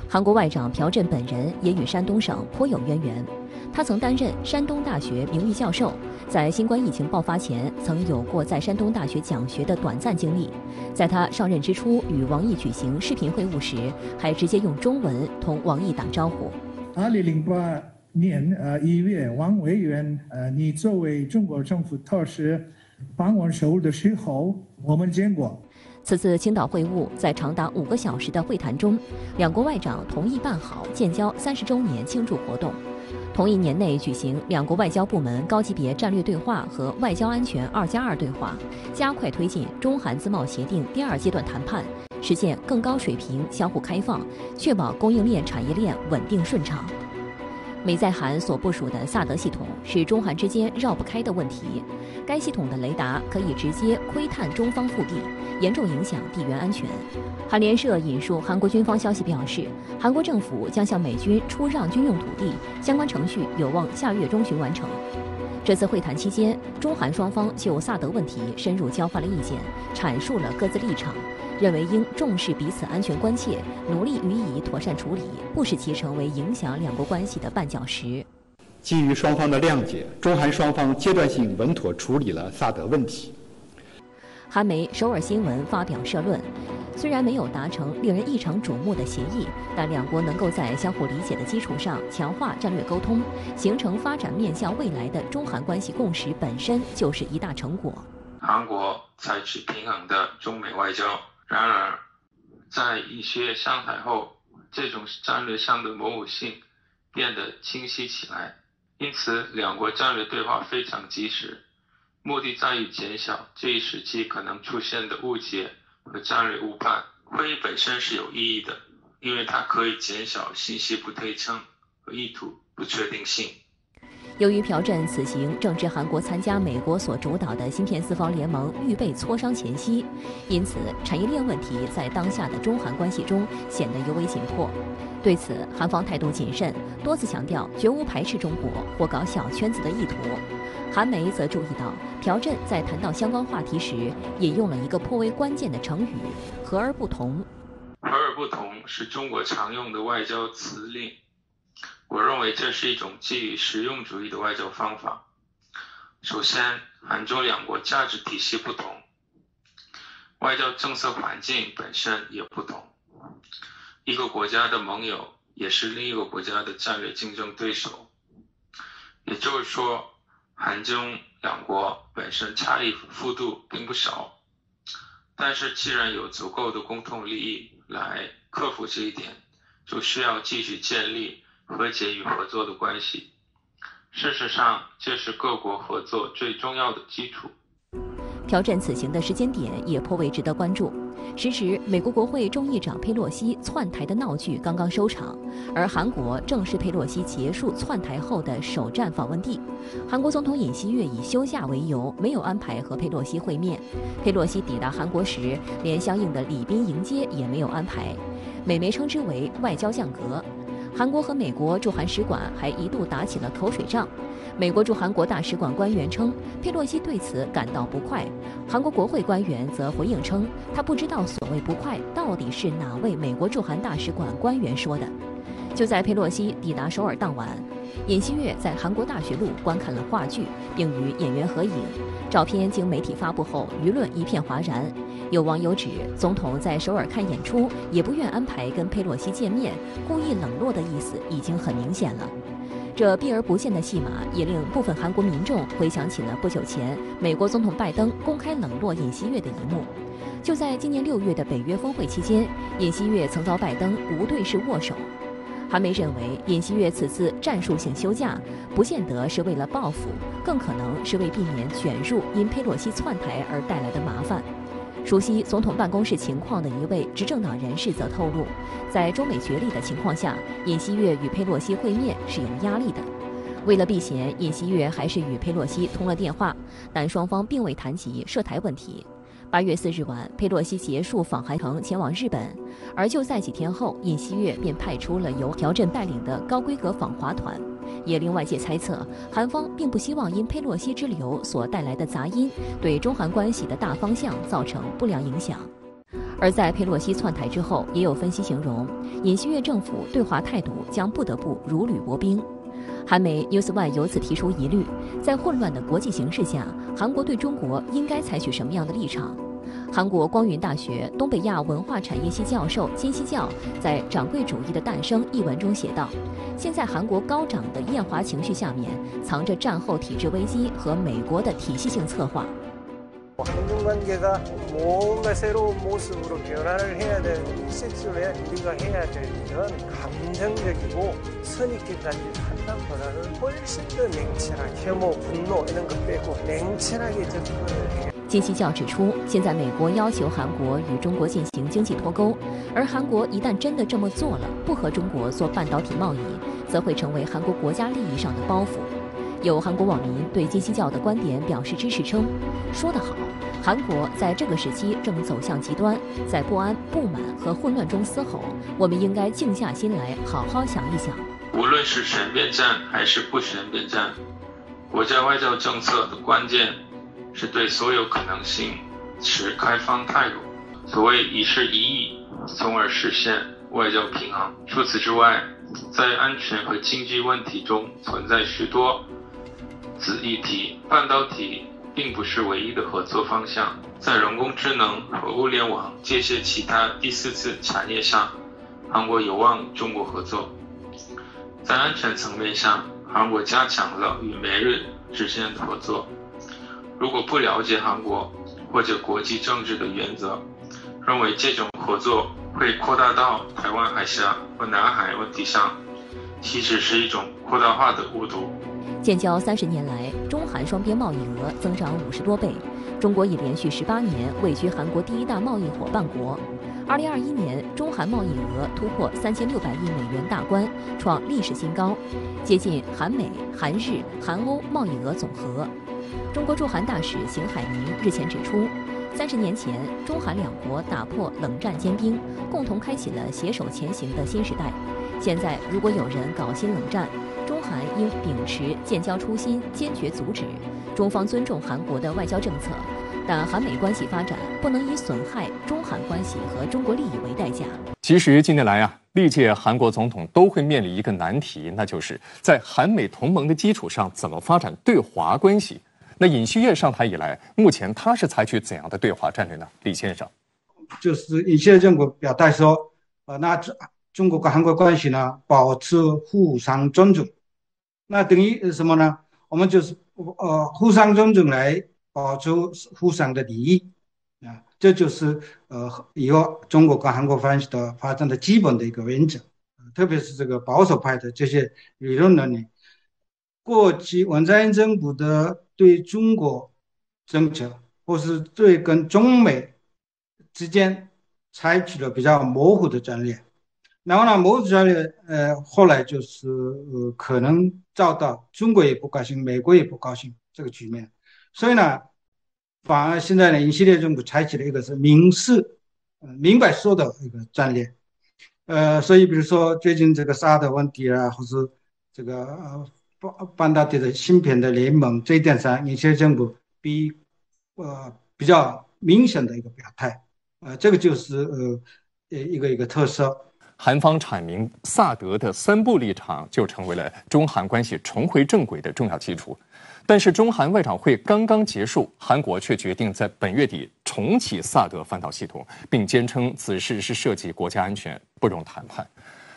韩国外长朴振本人也与山东省颇有渊源，他曾担任山东大学名誉教授，在新冠疫情爆发前曾有过在山东大学讲学的短暂经历。在他上任之初与王毅举行视频会晤时，还直接用中文同王毅打招呼。2008年1月，王委员你作为中国政府特使访问首尔的时候，我们见过。此次青岛会晤在长达5个小时的会谈中，两国外长同意办好建交30周年庆祝活动，同一年内举行两国外交部门高级别战略对话和外交安全2+2对话，加快推进中韩自贸协定第2阶段谈判，实现更高水平相互开放，确保供应链产业链稳定顺畅。美在韩所部署的萨德系统是中韩之间绕不开的问题。该系统的雷达可以直接窥探中方腹地，严重影响地缘安全。韩联社引述韩国军方消息表示，韩国政府将向美军出让军用土地，相关程序有望下月中旬完成。这次会谈期间，中韩双方就萨德问题深入交换了意见，阐述了各自立场，认为应重视彼此安全关切，努力予以妥善处理，不使其成为影响两国关系的绊脚石。基于双方的谅解，中韩双方阶段性稳妥处理了萨德问题。韩媒首尔新闻发表社论，虽然没有达成令人异常瞩目的协议，但两国能够在相互理解的基础上强化战略沟通，形成发展面向未来的中韩关系共识，本身就是一大成果。韩国采取平衡的中美外交，然而在尹锡悦上台后，这种战略上的模糊性变得清晰起来，因此两国战略对话非常及时，目的在于减小这一时期可能出现的误解和战略误判。会议本身是有意义的，因为它可以减少信息不对称和意图不确定性。由于朴振此行正值韩国参加美国所主导的芯片四方联盟预备磋商前夕，因此产业链问题在当下的中韩关系中显得尤为紧迫。对此，韩方态度谨慎，多次强调绝无排斥中国或搞小圈子的意图。韩媒则注意到，朴振在谈到相关话题时，引用了一个颇为关键的成语“和而不同”。和而不同是中国常用的外交辞令。我认为这是一种基于实用主义的外交方法。首先，韩中两国价值体系不同，外交政策环境本身也不同。一个国家的盟友也是另一个国家的战略竞争对手。也就是说，韩中两国本身差异幅度并不少，但是既然有足够的共同利益来克服这一点，就需要继续建立和解与合作的关系。事实上，这是各国合作最重要的基础。朴振此行的时间点也颇为值得关注。时值美国国会众议长佩洛西窜台的闹剧刚刚收场，而韩国正是佩洛西结束窜台后的首站访问地。韩国总统尹锡悦以休假为由，没有安排和佩洛西会面。佩洛西抵达韩国时，连相应的礼宾迎接也没有安排，美媒称之为外交降格。韩国和美国驻韩使馆还一度打起了口水仗。美国驻韩国大使馆官员称，佩洛西对此感到不快。韩国国会官员则回应称，他不知道所谓不快到底是哪位美国驻韩大使馆官员说的。就在佩洛西抵达首尔当晚，尹锡悦在韩国大学路观看了话剧，并与演员合影。照片经媒体发布后，舆论一片哗然。有网友指，总统在首尔看演出也不愿安排跟佩洛西见面，故意冷落的意思已经很明显了。这避而不见的戏码也令部分韩国民众回想起了不久前美国总统拜登公开冷落尹锡悦的一幕。就在今年6月的北约峰会期间，尹锡悦曾遭拜登无对视握手。韩媒认为，尹锡悦此次战术性休假，不见得是为了报复，更可能是为避免卷入因佩洛西窜台而带来的麻烦。熟悉总统办公室情况的一位执政党人士则透露，在中美角力的情况下，尹锡悦与佩洛西会面是有压力的。为了避嫌，尹锡悦还是与佩洛西通了电话，但双方并未谈及涉台问题。8月4日晚，佩洛西结束访韩程前往日本，而就在几天后，尹锡悦便派出了由朴振带领的高规格访华团，也令外界猜测，韩方并不希望因佩洛西之流所带来的杂音对中韩关系的大方向造成不良影响。而在佩洛西窜台之后，也有分析形容，尹锡悦政府对华态度将不得不如履薄冰。韩媒 NewsOne 由此提出疑虑，在混乱的国际形势下，韩国对中国应该采取什么样的立场？韩国光云大学东北亚文化产业系教授金熙教在《掌柜主义的诞生》一文中写道：现在韩国高涨的厌华情绪下面，藏着战后体制危机和美国的体系性策划。 한중관계가 뭔가 새로운 모습으로 변화를 해야 되는 이 시점에 우리가 해야 될 일은 감정적이고 선입견까지 판단보다는 훨씬 더 냉철하게 혐오, 분노 이런 것 빼고 냉철하게 접근을 해야 金熙教指出，现在美国要求韩国与中国进行经济脱钩，而韩国一旦真的这么做了，不和中国做半导体贸易，则会成为韩国国家利益上的包袱。有韩国网民对金熙教的观点表示支持，称：“说得好，韩国在这个时期正走向极端，在不安、不满和混乱中嘶吼，我们应该静下心来，好好想一想。”无论是选边站还是不选边站，国家外交政策的关键是对所有可能性持开放态度，所谓一事一议，从而实现外交平衡。除此之外，在安全和经济问题中存在许多子议题，半导体并不是唯一的合作方向。在人工智能和物联网这些其他第四次产业上，韩国有望中国合作。在安全层面上，韩国加强了与美日之间的合作。如果不了解韩国或者国际政治的原则，认为这种合作会扩大到台湾海峡和南海问题上，其实是一种扩大化的误读。建交30年来，中韩双边贸易额增长50多倍，中国已连续18年位居韩国第一大贸易伙伴国。2021年，中韩贸易额突破3600亿美元大关，创历史新高，接近韩美、韩日、韩欧贸易额总和。中国驻韩大使邢海明日前指出，30年前，中韩两国打破冷战坚冰，共同开启了携手前行的新时代。现在，如果有人搞新冷战，中韩应秉持建交初心，坚决阻止。中方尊重韩国的外交政策，但韩美关系发展不能以损害中韩关系和中国利益为代价。其实近年来历届韩国总统都会面临一个难题，那就是在韩美同盟的基础上，怎么发展对华关系。那尹锡悦上台以来，目前他是采取怎样的对华战略呢？李先生，就是尹锡悦政府表态说，那中国跟韩国关系呢，保持互相尊重。那等于什么呢？我们就是互相尊重来保持互相的利益啊，这就是以后中国跟韩国关系的发展的基本的一个原则。特别是这个保守派的这些理论人呢，过去文在寅政府的对中国政策，或是对跟中美之间采取了比较模糊的战略。然后呢，模糊战略后来就是可能遭到中国也不高兴，美国也不高兴这个局面。所以呢，反而现在呢，尹锡悦政府采取了一个是明白说的一个战略。所以比如说最近这个沙特问题啊，或是这个半导体的芯片的联盟，这一点上尹锡悦政府比较明显的一个表态。这个就是一个特色。韩方阐明萨德的3步立场，就成为了中韩关系重回正轨的重要基础。但是中韩外长会刚刚结束，韩国却决定在本月底重启萨德反导系统，并坚称此事是涉及国家安全，不容谈判。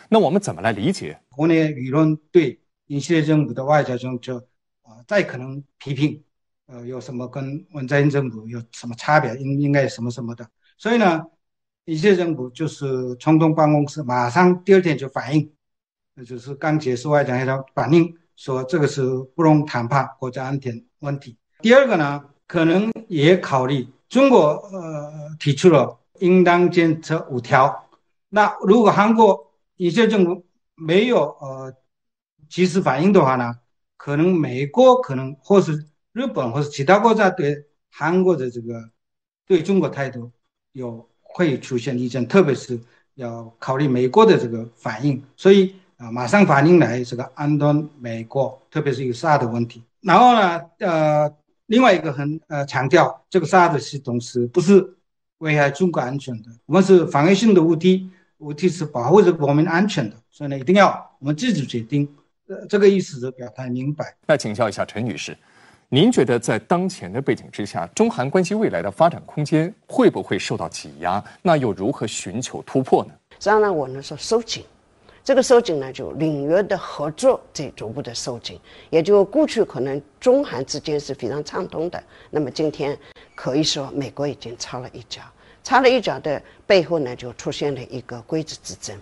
那我们怎么来理解？国内舆论对尹锡悦政府的外交政策再可能批评，有什么跟文在寅政府有什么差别，应该什么什么的。所以呢，尹锡悦政府就是总统办公室马上第2天就反映，就是刚结束外长会谈反映说这个是不容谈判国家安全问题。第二个呢，可能也考虑中国提出了应当监测5条，那如果韩国尹锡悦政府没有及时反应的话呢，可能美国或是日本或是其他国家对韩国的这个对中国态度会出现意见，特别是要考虑美国的这个反应，所以马上反应来这个安顿美国，特别是一个萨德问题。然后呢，另外一个很强调这个萨德系统是不是危害中国安全的。我们是防御性的武体是保护这个国民安全的，所以呢，一定要我们自主决定。这个意思就表态明白。那请教一下陈女士，您觉得在当前的背景之下，中韩关系未来的发展空间会不会受到挤压？那又如何寻求突破呢？实际上呢，我呢说收紧，这个收紧呢就领域的合作在逐步的收紧，也就过去可能中韩之间是非常畅通的，那么今天可以说美国已经插了一脚，插了一脚的背后呢就出现了一个规则之争、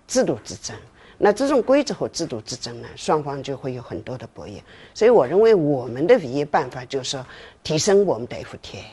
制度之争。那这种规则和制度之争呢，双方就会有很多的博弈。所以我认为我们的唯一办法就是提升我们的 FTA，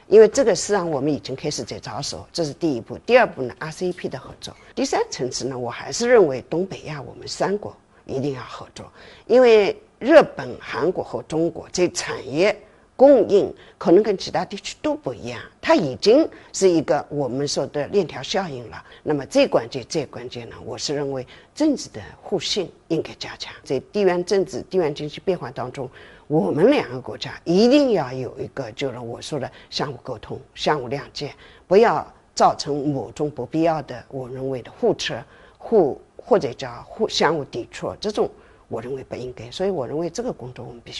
因为这个实际上我们已经开始在着手，这是第一步。第二步呢 ，RCEP 的合作。第三层次呢，我还是认为东北亚我们3国一定要合作，因为日本、韩国和中国在产业供应可能跟其他地区都不一样，它已经是一个我们说的链条效应了。那么最关键呢，我是认为政治的互信应该加强。在地缘政治、地缘经济变化当中，我们2个国家一定要有一个就是我说的相互沟通、相互谅解，不要造成某种不必要的我认为的互斥、或者叫相互抵触，这种我认为不应该。所以我认为这个工作我们必须